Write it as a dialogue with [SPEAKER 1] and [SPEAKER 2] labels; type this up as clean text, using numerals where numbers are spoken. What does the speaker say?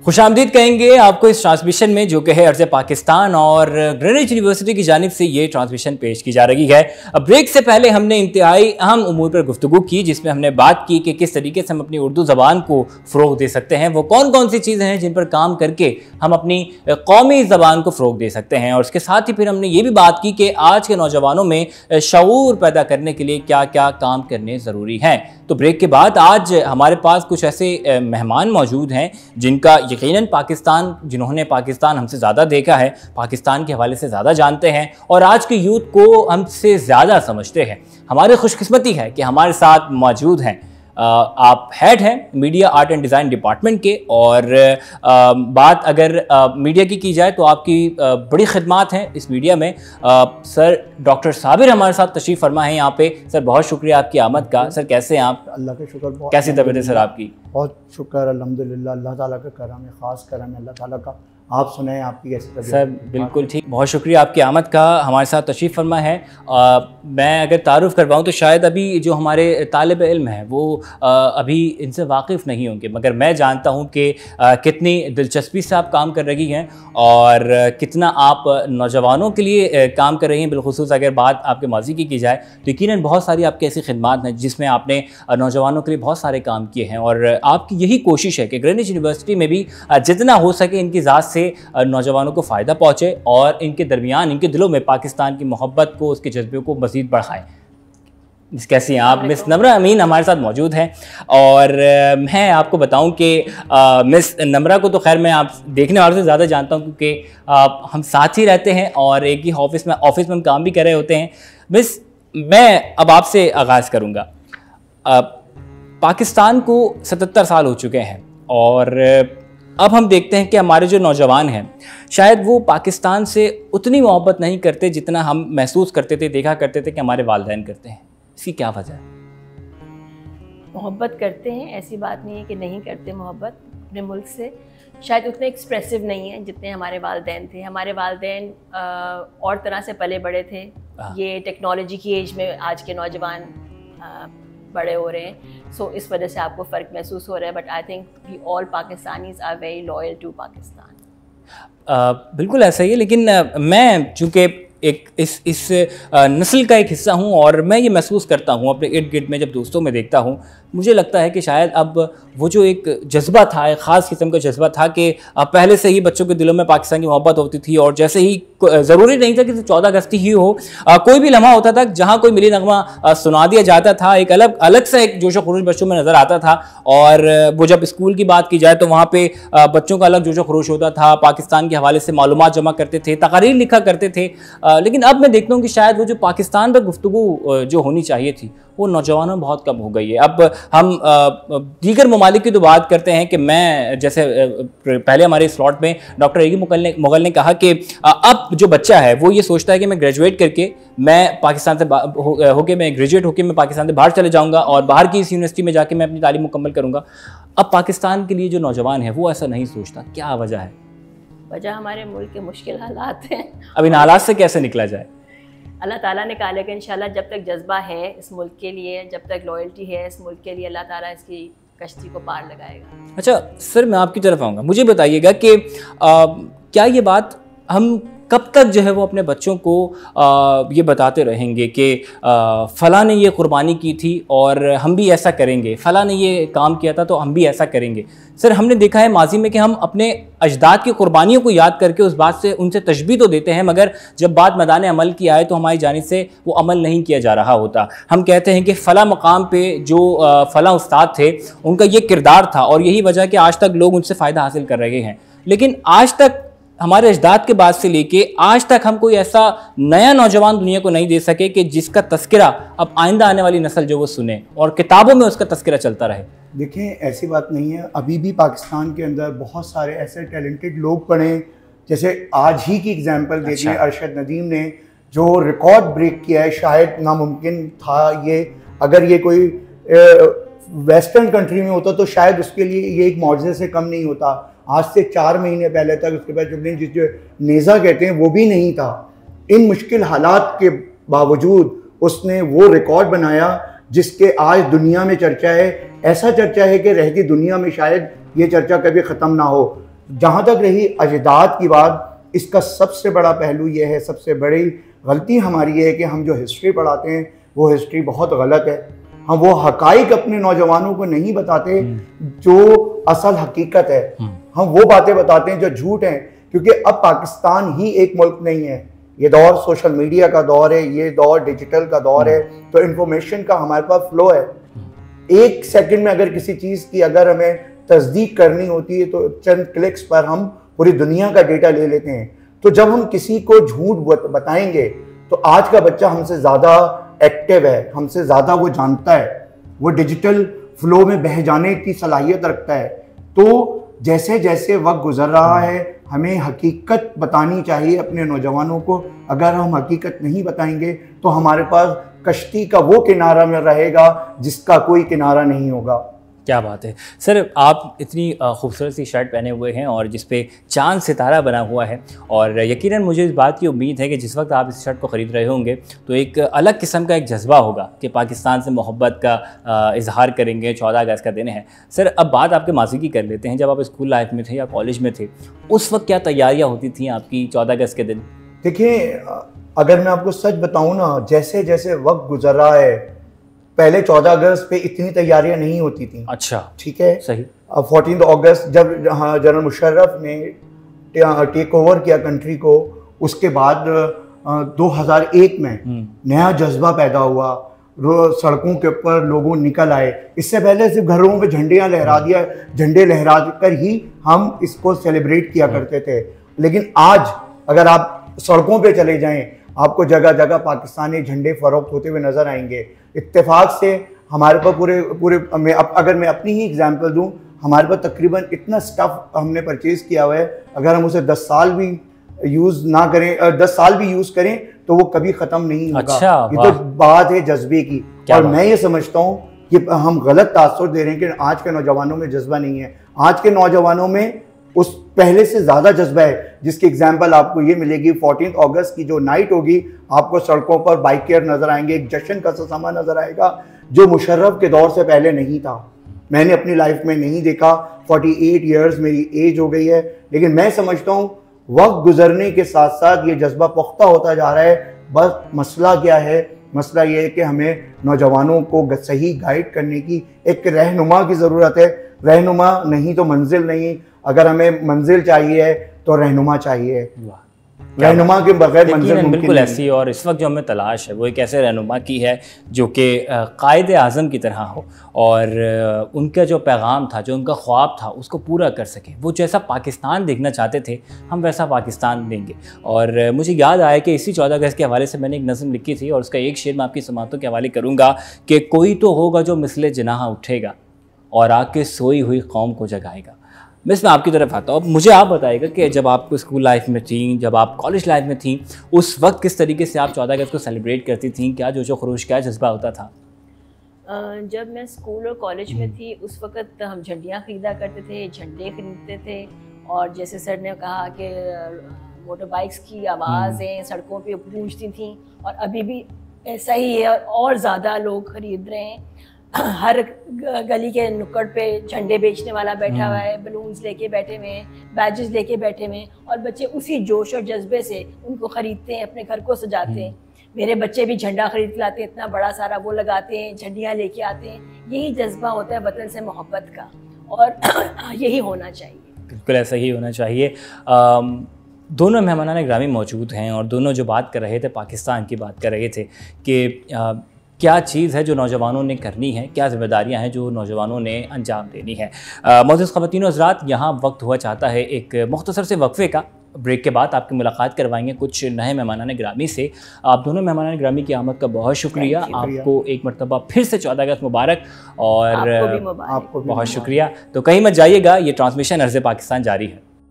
[SPEAKER 1] खुशामदीद कहेंगे आपको इस ट्रांसमिशन में जो कि है अर्ज़ पाकिस्तान और ग्रीनिच यूनिवर्सिटी की जानिब से ये ट्रांसमिशन पेश की जा रही है। अब ब्रेक से पहले हमने इंतहाई अहम उमूर पर गुफ्तगू की, जिसमें हमने बात की कि किस तरीके से हम अपनी उर्दू ज़बान को फ़रोग़ दे सकते हैं, वो कौन कौन सी चीज़ें हैं जिन पर काम करके हम अपनी कौमी ज़बान को फ़रोग़ दे सकते हैं। और उसके साथ ही फिर हमने ये भी बात की कि आज के नौजवानों में शऊर पैदा करने के लिए क्या क्या काम करने ज़रूरी हैं। तो ब्रेक के बाद आज हमारे पास कुछ ऐसे मेहमान मौजूद हैं जिनका यकीनन जिन्होंने पाकिस्तान हमसे ज़्यादा देखा है, पाकिस्तान के हवाले से ज़्यादा जानते हैं और आज के यूथ को हमसे ज़्यादा समझते हैं। हमारी खुशकिस्मती है कि हमारे साथ मौजूद हैं। आप हेड हैं media art and design department के, और बात अगर मीडिया की जाए तो आपकी बड़ी खिदमात हैं इस मीडिया में। सर डॉक्टर साबिर हमारे साथ तशरीफ़ फरमा है यहाँ पे। सर बहुत शुक्रिया आपकी आमद का। सर कैसे हैं आप?
[SPEAKER 2] अल्लाह का शुक्र।
[SPEAKER 1] कैसी तबीयत है सर आपकी?
[SPEAKER 2] बहुत शुक्र अल्हम्दुलिल्लाह, अल्लाह ताला का करम है, ख़ास करम है अल्लाह ताला का। आप सुनाएं आपकी कैसी तबीयत?
[SPEAKER 1] सर बिल्कुल ठीक, बहुत शुक्रिया आपकी आमद का, हमारे साथ तशरीफ़ फरमा है। मैं अगर तारुफ़ करवाऊँ तो शायद अभी जो हमारे तालिब इल्म हैं वो अभी इनसे वाकिफ़ नहीं होंगे, मगर मैं जानता हूँ कि कितनी दिलचस्पी से आप काम कर रही हैं और कितना आप नौजवानों के लिए काम कर रही हैं। बिलखुसूस अगर बात आपके माजी की जाए तो यकीनन बहुत सारी आपकी ऐसी खिदमात हैं जिसमें आपने नौजवानों के लिए बहुत सारे काम किए हैं, और आपकी यही कोशिश है कि ग्रीनिच यूनिवर्सिटी में भी जितना हो सके इनकी ज़ात से नौजवानों को फ़ायदा पहुँचे और इनके दरमियान, इनके दिलों में पाकिस्तान की मोहब्बत को, उसके जज्बे को मज़ीद बढ़ाएँ। कैसी हैं आप? मिस नम्रा अमीन हमारे साथ मौजूद हैं, और मैं आपको बताऊं कि मिस नम्रा को तो खैर मैं आप देखने वालों से ज़्यादा जानता हूं क्योंकि हम साथ ही रहते हैं और एक ही ऑफिस में हम काम भी कर रहे होते हैं। मिस, मैं अब आपसे आगाज़ करूँगा। पाकिस्तान को 77 साल हो चुके हैं और अब हम देखते हैं कि हमारे जो नौजवान हैं शायद वो पाकिस्तान से उतनी मोहब्बत नहीं करते जितना हम महसूस करते थे, देखा करते थे कि हमारे वालिदैन करते हैं। इसकी क्या वजह है?
[SPEAKER 3] मोहब्बत करते हैं, ऐसी बात नहीं है कि नहीं करते मोहब्बत अपने मुल्क से। शायद उतने एक्सप्रेसिव नहीं है जितने हमारे वालिदैन थे। हमारे वालिदैन और तरह से पले बड़े थे। ये टेक्नोलॉजी की एज में आज के नौजवान बड़े हो रहे हैं, सो इस वजह से आपको फ़र्क महसूस हो रहा है। But I think we all Pakistanis are very loyal to Pakistan.
[SPEAKER 1] बिल्कुल ऐसा ही है, लेकिन मैं चूँकि एक इस नस्ल का एक हिस्सा हूँ और मैं ये महसूस करता हूँ अपने इर्द गिर्द में, जब दोस्तों में देखता हूँ, मुझे लगता है कि शायद अब वो जो एक जज्बा था, एक ख़ास किस्म का जज्बा था कि पहले से ही बच्चों के दिलों में पाकिस्तान की मोहब्बत होती थी, और जैसे ही ज़रूरी नहीं था कि 14 अगस्त ही हो, कोई भी लम्हा होता था जहाँ कोई मिली नगमा सुना दिया जाता था, एक अलग सा एक जोश व खरोश बच्चों में नज़र आता था। और वो जब स्कूल की बात की जाए तो वहाँ पे बच्चों का अलग जोश व खरोश होता था, पाकिस्तान के हवाले से मालूमात जमा करते थे, तकारीर लिखा करते थे। लेकिन अब मैं देखता हूँ कि शायद वो जो पाकिस्तान पर गुफ्तगू जो होनी चाहिए थी वो नौजवानों में बहुत कम हो गई है। अब हम दीगर ममालिक की तो बात करते हैं कि मैं जैसे पहले हमारे स्लॉट में डॉक्टर एगी मुगल ने कहा कि अब जो बच्चा है वो ये सोचता है कि मैं ग्रेजुएट करके मैं पाकिस्तान से होके मैं ग्रेजुएट होके मैं पाकिस्तान से बाहर चले जाऊँगा और बाहर की इस यूनिवर्सिटी में जाके मैं अपनी तालीम मुकम्मल करूँगा। अब पाकिस्तान के लिए जो नौजवान है वो ऐसा नहीं सोचता। क्या वजह है?
[SPEAKER 3] वजह हमारे मुल्क के मुश्किल हालात हैं।
[SPEAKER 1] अब इन हालात से कैसे निकला जाए?
[SPEAKER 3] अल्लाह ताला ने कहा कि इंशाल्लाह जब तक जज्बा है इस मुल्क के लिए, जब तक लॉयल्टी है इस मुल्क के लिए, अल्लाह ताला इसकी कश्ती को पार लगाएगा।
[SPEAKER 1] अच्छा सर, मैं आपकी तरफ आऊँगा। मुझे बताइएगा कि क्या ये बात हम कब तक जो है वो अपने बच्चों को ये बताते रहेंगे कि फ़लाँ ने ये कुर्बानी की थी और हम भी ऐसा करेंगे, फ़लाँ ने ये काम किया था तो हम भी ऐसा करेंगे? सर हमने देखा है माजी में कि हम अपने अजदाद की कुर्बानियों को याद करके उस बात से उनसे तशबीह तो देते हैं, मगर जब बात मैदान अमल की आए तो हमारी जानिब से वो अमल नहीं किया जा रहा होता। हम कहते हैं कि फ़लाँ मकाम पे जो फ़लाँ उस्ताद थे उनका ये किरदार था और यही वजह कि आज तक लोग उनसे फ़ायदा हासिल कर रहे हैं। लेकिन आज तक हमारे अजदाद के बाद से लेके आज तक हम कोई ऐसा नया नौजवान दुनिया को नहीं दे सके कि जिसका तस्करा अब आइंदा आने वाली नस्ल जो वो सुने और किताबों में उसका तस्करा चलता रहे।
[SPEAKER 2] देखें, ऐसी बात नहीं है। अभी भी पाकिस्तान के अंदर बहुत सारे ऐसे टैलेंटेड लोग पढ़े, जैसे आज ही की एग्जांपल देखिए, अरशद नदीम ने जो रिकॉर्ड ब्रेक किया है, शायद नामुमकिन था ये, अगर ये कोई वेस्टर्न कंट्री में होता तो शायद उसके लिए ये एक मौजज़े से कम नहीं होता। आज से 4 महीने पहले तक उसके बाद जो नेज़ा कहते हैं वो भी नहीं था। इन मुश्किल हालात के बावजूद उसने वो रिकॉर्ड बनाया जिसके आज दुनिया में चर्चा है। ऐसा चर्चा है कि रहती दुनिया में शायद ये चर्चा कभी ख़त्म ना हो। जहाँ तक रही अजदाद की बात, इसका सबसे बड़ा पहलू ये है, सबसे बड़ी गलती हमारी ये है कि हम जो हिस्ट्री पढ़ाते हैं वो हिस्ट्री बहुत गलत है। हम वो हकाइक अपने नौजवानों को नहीं बताते जो असल हकीकत है, हम वो बातें बताते हैं जो झूठ हैं। क्योंकि अब पाकिस्तान ही एक मुल्क नहीं है, ये दौर सोशल मीडिया का दौर है, ये दौर डिजिटल का दौर है, तो इंफॉर्मेशन का हमारे पास फ्लो है। एक सेकंड में अगर किसी चीज़ की अगर हमें तस्दीक करनी होती है तो चंद क्लिक्स पर हम पूरी दुनिया का डेटा ले लेते हैं। तो जब हम किसी को झूठ बताएंगे तो आज का बच्चा हमसे ज़्यादा एक्टिव है, हमसे ज़्यादा वो जानता है, वो डिजिटल फ्लो में बह जाने की सलाहियत रखता है। तो जैसे जैसे वक्त गुजर रहा है हमें हकीकत बतानी चाहिए अपने नौजवानों को। अगर हम हकीकत नहीं बताएंगे तो हमारे पास कश्ती का वो किनारा में रहेगा जिसका कोई किनारा नहीं होगा।
[SPEAKER 1] क्या बात है सर, आप इतनी खूबसूरत सी शर्ट पहने हुए हैं और जिस पे चांद सितारा बना हुआ है, और यकीनन मुझे इस बात की उम्मीद है कि जिस वक्त आप इस शर्ट को ख़रीद रहे होंगे तो एक अलग किस्म का एक जज्बा होगा कि पाकिस्तान से मोहब्बत का इजहार करेंगे। 14 अगस्त का दिन है सर। अब बात आपके माजी की कर लेते हैं। जब आप स्कूल लाइफ में थे या कॉलेज में थे, उस वक्त क्या तैयारियाँ होती थी आपकी 14 अगस्त के दिन?
[SPEAKER 2] देखिए, अगर मैं आपको सच बताऊँ ना, जैसे जैसे वक्त गुजर रहा है, पहले 14 अगस्त पे इतनी तैयारियां नहीं होती थी।
[SPEAKER 1] अच्छा,
[SPEAKER 2] ठीक है,
[SPEAKER 1] सही।
[SPEAKER 2] 14 अगस्त जब जनरल मुशर्रफ ने टेक ओवर किया कंट्री को, उसके बाद 2001 में नया जज्बा पैदा हुआ, सड़कों के ऊपर लोगों निकल आए। इससे पहले सिर्फ घरों पे झंडे लहरा कर ही हम इसको सेलिब्रेट किया करते थे। लेकिन आज अगर आप सड़कों पे चले जाएं, आपको जगह जगह पाकिस्तानी झंडे फरोख्त होते हुए नजर आएंगे। इत्तेफाक से हमारे पास अगर मैं अपनी ही एग्जांपल दूं, हमारे पास तकरीबन इतना स्टफ हमने परचेज किया हुआ है, अगर हम उसे 10 साल भी यूज़ ना करें, 10 साल भी यूज़ करें तो वो कभी ख़त्म नहीं होगा।
[SPEAKER 1] अच्छा,
[SPEAKER 2] ये तो बात है जज्बे की। और मैं ये समझता हूँ कि हम गलत तासुर दे रहे हैं कि आज के नौजवानों में जज्बा नहीं है। आज के नौजवानों में उस पहले से ज़्यादा जज्बा है, जिसकी एग्जाम्पल आपको ये मिलेगी। 14 अगस्त की जो नाइट होगी, आपको सड़कों पर बाइकर नज़र आएंगे, एक जश्न का समा नज़र आएगा जो मुशर्रफ के दौर से पहले नहीं था। मैंने अपनी लाइफ में नहीं देखा। 48 ईयर्स मेरी एज हो गई है, लेकिन मैं समझता हूँ वक्त गुजरने के साथ साथ ये जज्बा पुख्ता होता जा रहा है। बस मसला क्या है? मसला ये है कि हमें नौजवानों को सही गाइड करने की एक रहनुमा की ज़रूरत है। रहनुमा नहीं तो मंजिल नहीं। अगर हमें मंजिल चाहिए तो रहनुमा चाहिए। रहनुमा के बगैर मंजिल
[SPEAKER 1] बिल्कुल ऐसी। और इस वक्त जो हमें तलाश है वो एक ऐसे रहनुमा की है जो कि कायदे आज़म की तरह हो और उनका जो पैगाम था, जो उनका ख्वाब था, उसको पूरा कर सके। वो जैसा पाकिस्तान देखना चाहते थे, हम वैसा पाकिस्तान देंगे। और मुझे याद आया कि इसी 14 अगस्त के हवाले से मैंने एक नज़म लिखी थी और उसका एक शेर मैं आपकी समातों के हवाले करूँगा कि कोई तो होगा जो मिसले जनाह उठेगा और आके सोई हुई कौम को जगाएगा। मैं इसमें आपकी तरफ आता हूँ। अब मुझे आप बताइएगा कि जब आप स्कूल लाइफ में थी, जब आप कॉलेज लाइफ में थी, उस वक्त किस तरीके से आप 14 अगस्त को सेलिब्रेट करती थी? क्या जोशो खरोश, क्या जज्बा होता था?
[SPEAKER 3] जब मैं स्कूल और कॉलेज में थी उस वक्त हम झंडियाँ ख़रीदा करते थे, झंडे खरीदते थे। और जैसे सर ने कहा कि मोटर बाइक्स की आवाज़ें सड़कों पे गूंजती थी, और अभी भी ऐसा ही है और ज़्यादा लोग ख़रीद रहे हैं। हर गली के नुक्कड़ पे झंडे बेचने वाला बैठा हुआ है, बलून्स लेके बैठे हुए हैं, बैजेस लेके बैठे हुए हैं, और बच्चे उसी जोश और जज्बे से उनको ख़रीदते हैं, अपने घर को सजाते हैं। मेरे बच्चे भी झंडा खरीद के लाते हैं, इतना बड़ा सारा वो लगाते हैं, झंडियाँ लेके आते हैं। यही जज्बा होता है वतन से मोहब्बत का, और यही होना चाहिए।
[SPEAKER 1] बिल्कुल ऐसा ही होना चाहिए। दोनों मेहमानान ग्रामी मौजूद हैं और दोनों जो बात कर रहे थे, पाकिस्तान की बात कर रहे थे कि क्या चीज़ है जो नौजवानों ने करनी है, क्या ज़िम्मेदारियां हैं जो नौजवानों ने अंजाम देनी है। मोअज़्ज़िज़ ख़वातीन व हज़रात, यहाँ वक्त हुआ चाहता है एक मुख्तसर से वक्फ़े का। ब्रेक के बाद आपकी मुलाकात करवाएंगे कुछ नए मेहमानान ग्रामी से। आप दोनों मेहमानान ग्रामी की आमद का बहुत शुक्रिया। आपको एक मरतबा फिर से 14 अगस्त मुबारक, और आपको बहुत शुक्रिया। तो कहीं मत जाइएगा, ये ट्रांसमिशन अर्ज़ पाकिस्तान जारी है।